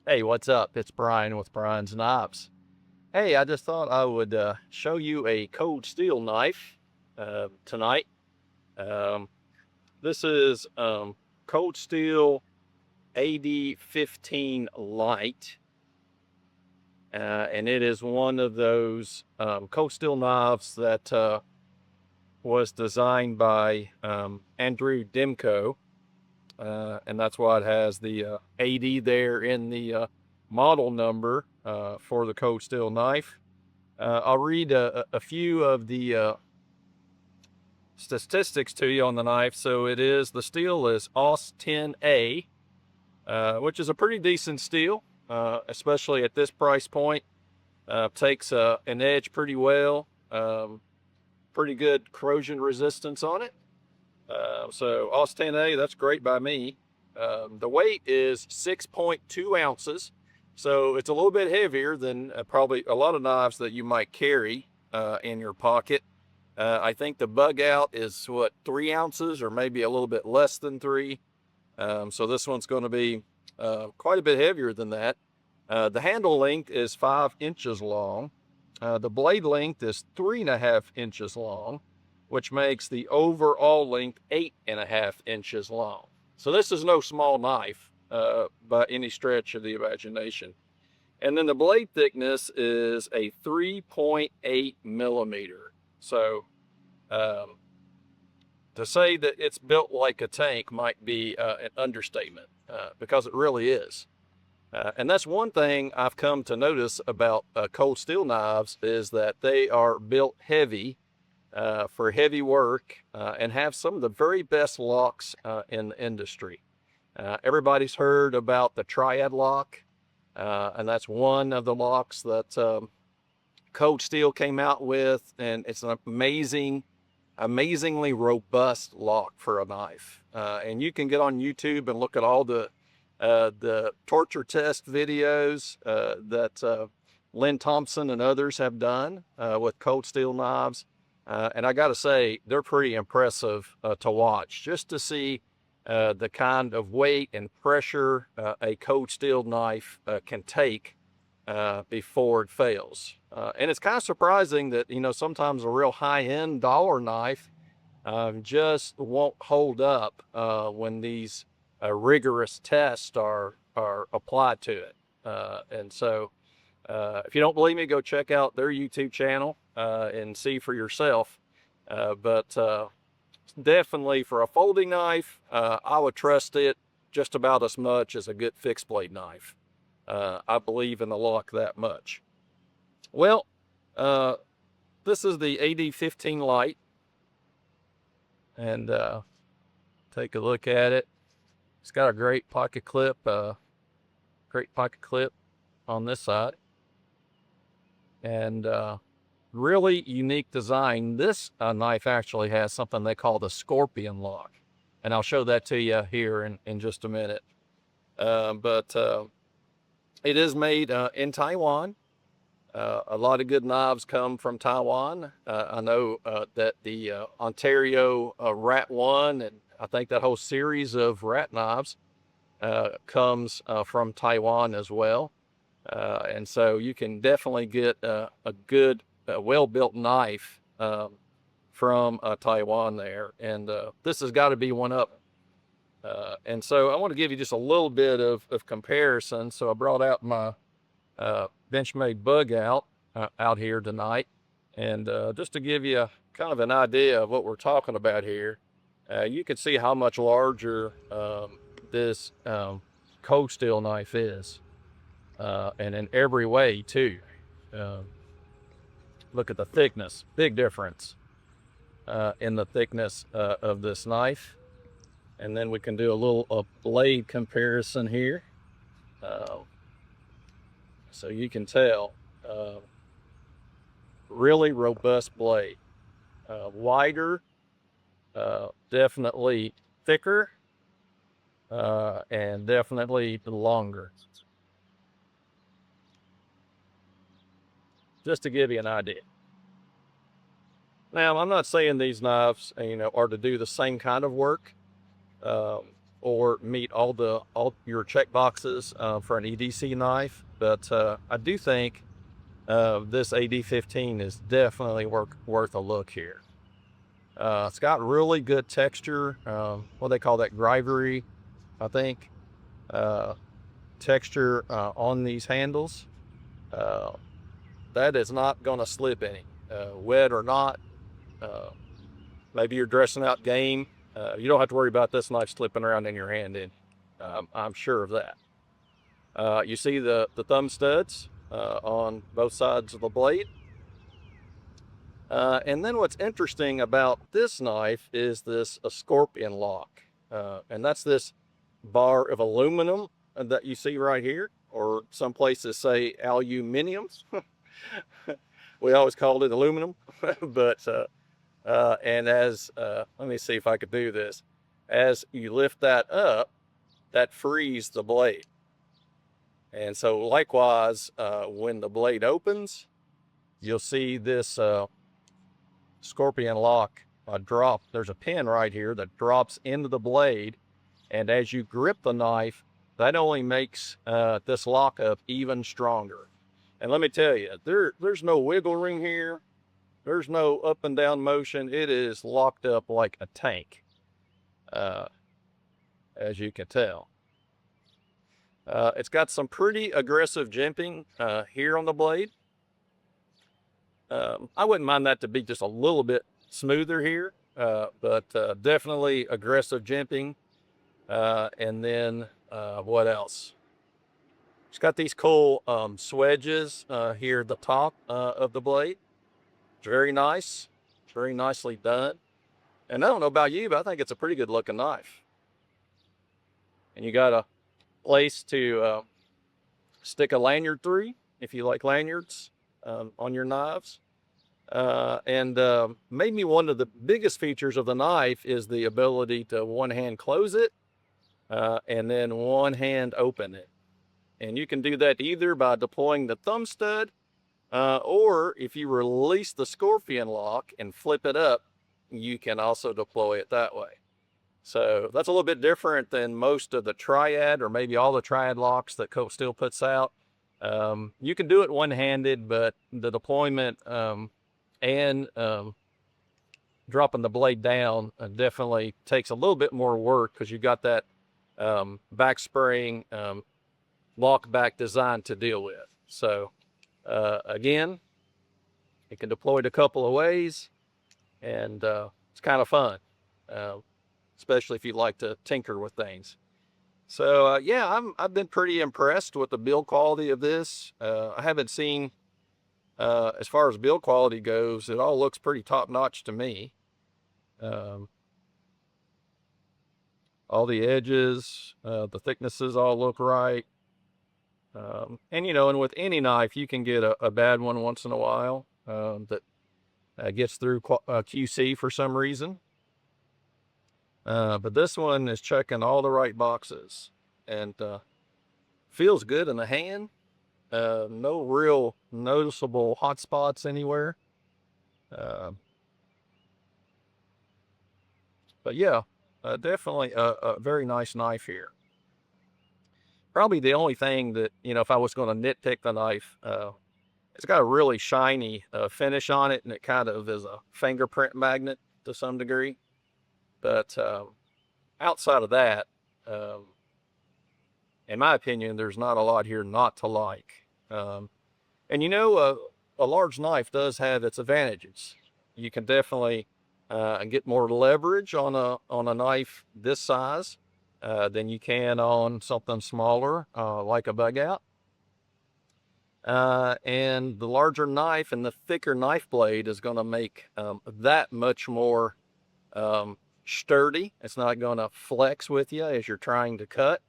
Hey, what's up? It's Brian with Brian's Knives. Hey, I just thought I would show you a Cold Steel knife tonight. Um, this is Cold Steel AD-15 Lite, and it is one of those Cold Steel knives that was designed by Andrew Demko, and that's why it has the AD there in the model number for the Cold Steel knife. I'll read a few of the statistics to you on the knife. So the steel is AUS 10A, which is a pretty decent steel, especially at this price point. Takes an edge pretty well, pretty good corrosion resistance on it. So AUS 10A, that's great by me. The weight is 6.2 ounces. So it's a little bit heavier than probably a lot of knives that you might carry in your pocket. I think the bug out is 3 ounces or maybe a little bit less than 3. So this one's going to be quite a bit heavier than that. The handle length is 5 inches long. The blade length is 3.5 inches long, which makes the overall length 8.5 inches long. So this is no small knife by any stretch of the imagination. And then the blade thickness is a 3.8 millimeter. So to say that it's built like a tank might be an understatement because it really is. And that's one thing I've come to notice about cold steel knives is that they are built heavy for heavy work and have some of the very best locks in the industry. Everybody's heard about the triad lock, and that's one of the locks that Cold Steel came out with, and it's an amazingly robust lock for a knife. And you can get on YouTube and look at all the torture test videos that Lynn Thompson and others have done with Cold Steel knives. And I got to say, they're pretty impressive to watch, just to see the kind of weight and pressure a cold steel knife can take before it fails. And it's kind of surprising that, sometimes a real high-end dollar knife just won't hold up when these rigorous tests are applied to it. And so if you don't believe me, go check out their YouTube channel and see for yourself. But definitely for a folding knife, I would trust it just about as much as a good fixed blade knife. I believe in the lock that much. Well, this is the AD-15 Lite, and take a look at it. It's got a great pocket clip on this side, and really unique design. This knife actually has something they call the scorpion lock, and I'll show that to you here in just a minute. But it is made in Taiwan. A lot of good knives come from Taiwan. I know that the Ontario Rat 1, and I think that whole series of rat knives comes from Taiwan as well. And so you can definitely get a good, well-built knife from Taiwan there. And this has got to be one up. And so I want to give you just a little bit of comparison. So I brought out my Benchmade bug out here tonight. And just to give you kind of an idea of what we're talking about here, you can see how much larger this cold steel knife is. And in every way too. Look at the thickness, big difference in the thickness of this knife. And then we can do a little blade comparison here. So you can tell, really robust blade. Wider, definitely thicker, and definitely longer. Just to give you an idea. Now, I'm not saying these knives, are to do the same kind of work, or meet all your check boxes for an EDC knife, but I do think this AD-15 is definitely worth a look here. It's got really good texture. What they call that, grivery, I think, texture on these handles. That is not going to slip any, wet or not. Maybe you're dressing out game. You don't have to worry about this knife slipping around in your hand, and I'm sure of that. You see the thumb studs on both sides of the blade. And then what's interesting about this knife is this scorpion lock. And that's this bar of aluminum that you see right here, or some places say aluminium. We always called it aluminum, but and as let me see if I could do this. As you lift that up, that frees the blade. And so likewise, when the blade opens, you'll see this scorpion lock drop. There's a pin right here that drops into the blade, and as you grip the knife, that only makes this lockup even stronger. And let me tell you, there's no wiggle room here. There's no up and down motion. It is locked up like a tank, as you can tell. It's got some pretty aggressive jimping here on the blade. I wouldn't mind that to be just a little bit smoother here, but definitely aggressive jimping. And then what else? It's got these cool swedges here at the top of the blade. It's very nice, very nicely done. And I don't know about you, but I think it's a pretty good looking knife. And you got a place to stick a lanyard through if you like lanyards on your knives. And maybe one of the biggest features of the knife is the ability to one hand close it and then one hand open it. And you can do that either by deploying the thumb stud, or if you release the scorpion lock and flip it up, you can also deploy it that way. So that's a little bit different than most of the triad, or maybe all the triad locks that Cold Steel puts out. You can do it one-handed, but the deployment and dropping the blade down definitely takes a little bit more work, because you got that back spring lock back design to deal with. So again, it can deploy it a couple of ways, and it's kind of fun, especially if you like to tinker with things. So yeah, I've been pretty impressed with the build quality of this. I haven't seen, as far as build quality goes, it all looks pretty top notch to me. All the edges, the thicknesses all look right. And you know, and with any knife, you can get a bad one once in a while that gets through QC for some reason. But this one is checking all the right boxes, and feels good in the hand. No real noticeable hot spots anywhere. But yeah, definitely a very nice knife here. Probably the only thing that, you know, if I was going to nitpick the knife, it's got a really shiny finish on it, and it kind of is a fingerprint magnet to some degree. But outside of that, in my opinion, there's not a lot here not to like. And you know, a large knife does have its advantages. You can definitely get more leverage on a knife this size than you can on something smaller like a bug out. And the larger knife and the thicker knife blade is going to make that much more sturdy. It's not going to flex with you as you're trying to cut.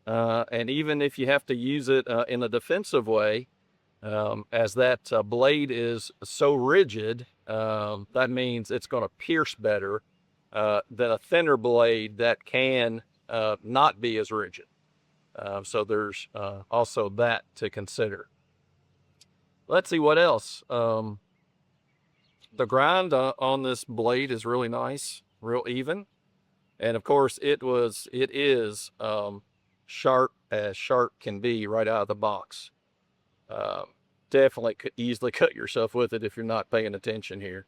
And even if you have to use it in a defensive way, as that blade is so rigid, that means it's going to pierce better than a thinner blade that can not be as rigid. So there's also that to consider. Let's see what else. The grind on this blade is really nice, real even. And of course, it is sharp as sharp can be right out of the box. Um, Definitely could easily cut yourself with it if you're not paying attention here,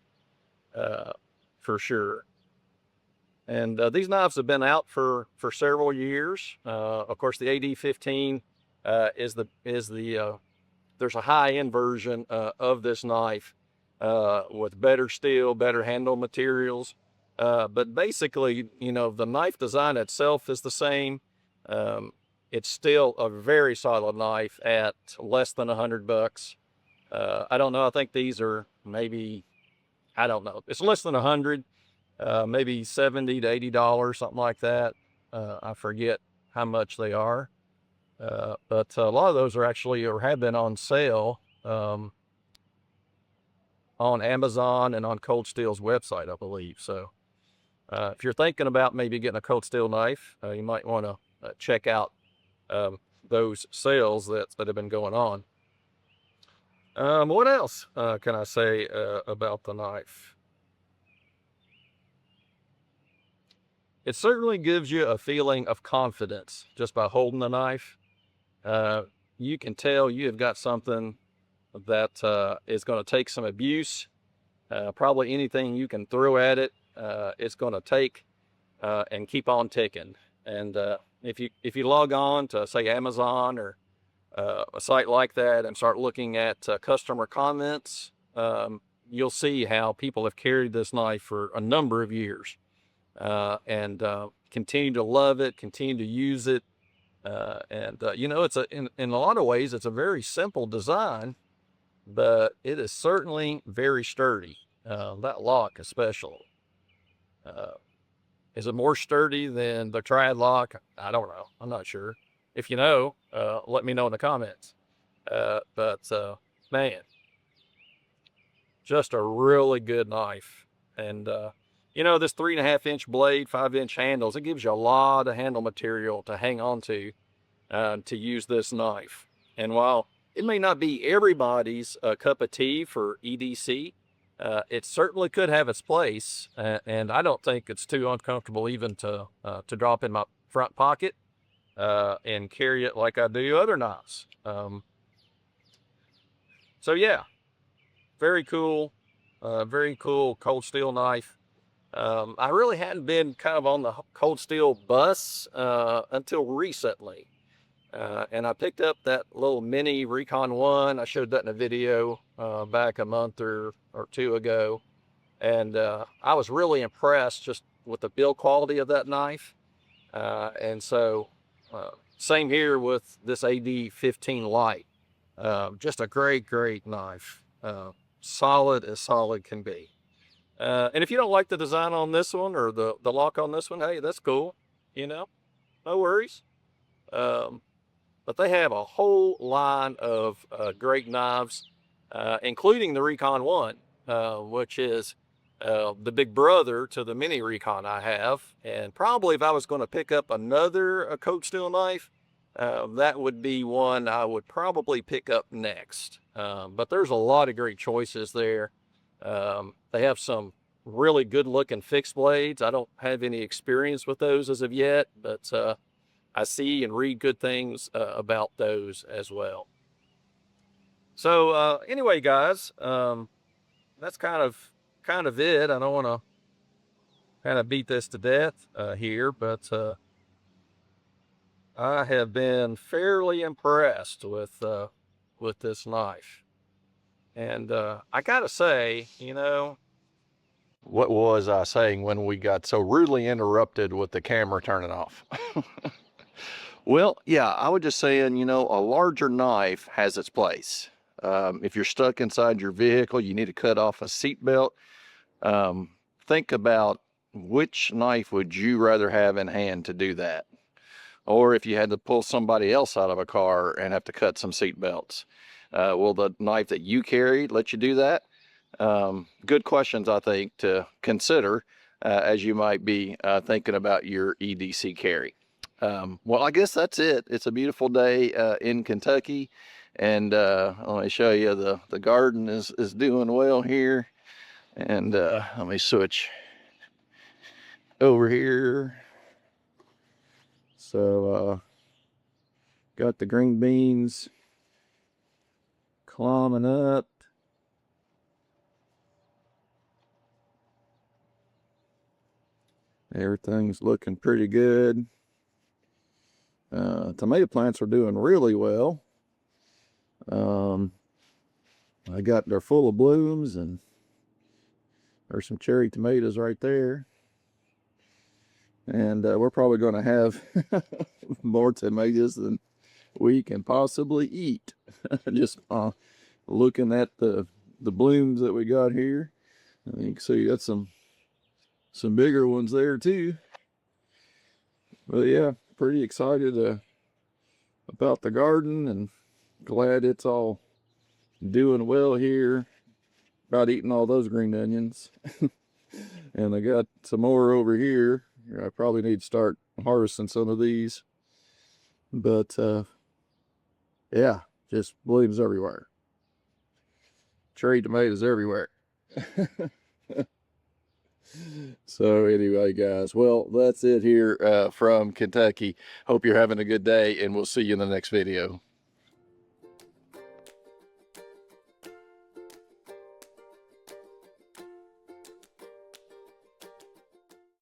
uh, for sure. And these knives have been out for several years. Of course, the AD-15 is the there's a high-end version of this knife with better steel, better handle materials. But basically, you know, the knife design itself is the same. Um, it's still a very solid knife at less than $100. I don't know. I think these are maybe, I don't know. It's less than 100, maybe $70 to $80, something like that. I forget how much they are. But a lot of those are actually or have been on sale on Amazon and on Cold Steel's website, I believe. So if you're thinking about maybe getting a Cold Steel knife, you might want to check out those sales that have been going on. What else can I say about the knife? It certainly gives you a feeling of confidence just by holding the knife. You can tell you have got something that is going to take some abuse. Probably anything you can throw at it, it's going to take and keep on ticking. And if you log on to say Amazon or a site like that and start looking at customer comments, you'll see how people have carried this knife for a number of years and continue to love it, continue to use it. You know, in a lot of ways, it's a very simple design, but it is certainly very sturdy. That lock, especially. Uh, is it more sturdy than the Triad lock? I don't know. I'm not sure. If you know, let me know in the comments. But man, just a really good knife. And you know, this 3.5-inch blade, 5-inch handles, it gives you a lot of handle material to hang on to use this knife. And while it may not be everybody's cup of tea for EDC, it certainly could have its place. And I don't think it's too uncomfortable even to drop in my front pocket and carry it like I do other knives. So yeah, very cool Cold Steel knife. I really hadn't been kind of on the Cold Steel bus until recently. And I picked up that little mini Recon 1. I showed that in a video back a month or two ago. And I was really impressed just with the build quality of that knife. And so, same here with this AD-15 Lite. Just a great knife. Solid as solid can be. And if you don't like the design on this one or the lock on this one, hey, that's cool. You know, no worries. Um, but they have a whole line of great knives, including the Recon 1, which is the big brother to the mini Recon I have. And probably if I was going to pick up another Cold Steel knife, that would be one I would probably pick up next. But there's a lot of great choices there. They have some really good looking fixed blades. I don't have any experience with those as of yet, but I see and read good things about those as well. So anyway, guys, that's kind of it. I don't want to kind of beat this to death here, but I have been fairly impressed with this knife, and I gotta say, you know, what was I saying when we got so rudely interrupted with the camera turning off? Well, yeah, I was just saying, you know, a larger knife has its place. If you're stuck inside your vehicle, you need to cut off a seatbelt. Um, think about which knife would you rather have in hand to do that? Or if you had to pull somebody else out of a car and have to cut some seatbelts, will the knife that you carry let you do that? Good questions, I think, to consider as you might be thinking about your EDC carry. Well, I guess that's it. It's a beautiful day in Kentucky, and let me show you the garden is doing well here. And let me switch over here. So got the green beans climbing up. Everything's looking pretty good. Tomato plants are doing really well. I got they're full of blooms, and there's some cherry tomatoes right there. And we're probably going to have more tomatoes than we can possibly eat. Just looking at the blooms that we got here. You can see got some bigger ones there too. But yeah, pretty excited about the garden, and glad it's all doing well here. About eating all those green onions. And I got some more over here. I probably need to start harvesting some of these. But yeah, just blooms everywhere. Cherry tomatoes everywhere. So anyway, guys, well, that's it here from Kentucky. Hope you're having a good day, and we'll see you in the next video.